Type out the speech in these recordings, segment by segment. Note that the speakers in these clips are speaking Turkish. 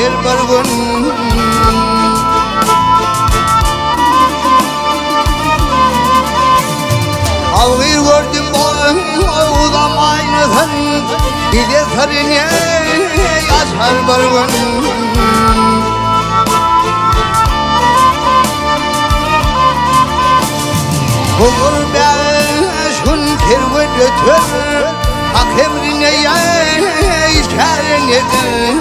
geçer bir gün. Avgır gördüm oğudam aynasın, bir de sarıne yaşar bir gün. Bugün beşin kervan ötür, hak emrine işaren eder.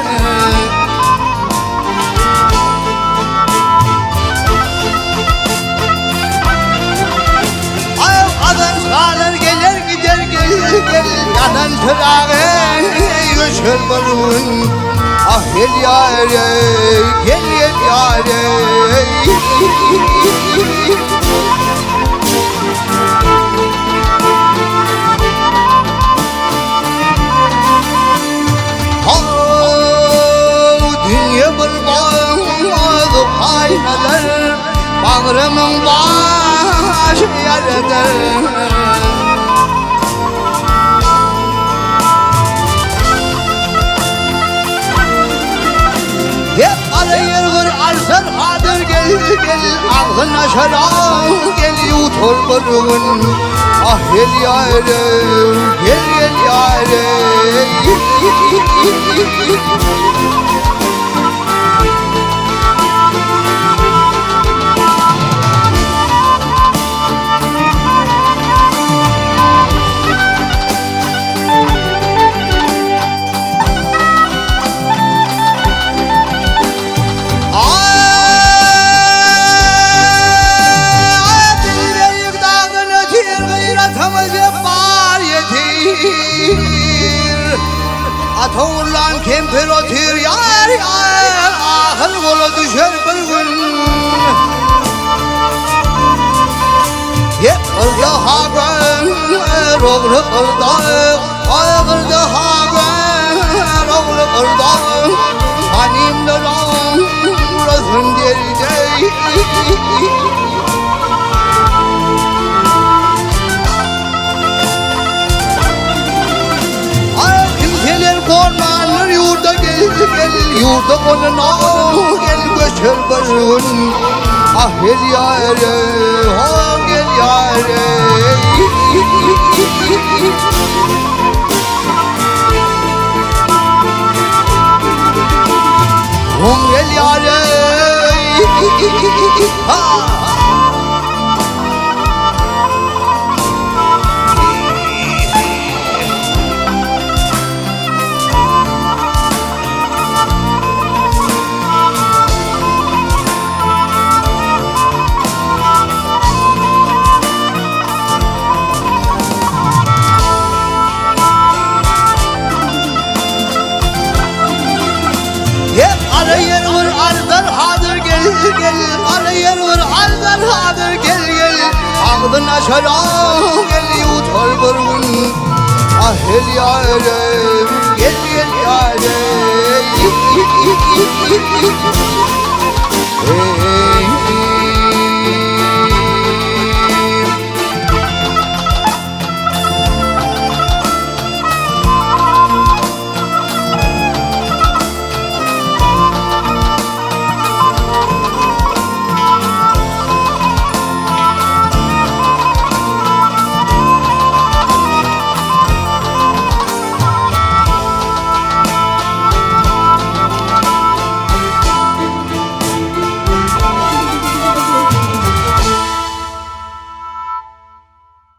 Sağlar gelir gider gel yanan çırağı göçer barın. Ah gel yâre gel yâre. Dünya bir bağlı aynalar, bağrımın başı yaradır. Hep arayır arsın hadır gel ağzın aşar gel yutur barın. Ah gel yâre gel yâre. Atağırlan kemper otur yar yar, ahıl kola düşer bir gün. Hep kıldı haber, oğlu kıldı, kıldı haber, oğlu kıldı. Hanimler ağlasın derdi. Kormanlar yurda gel yurda konuna gel göçer barın. Ah gel yâre ha gel yâre. Hum gel yâre ha. Arayır vur arzar hadır gel arayır vur arzar hadır gel ağzın aşar gel yutar bir gün. Ah gel yâre gel yâre.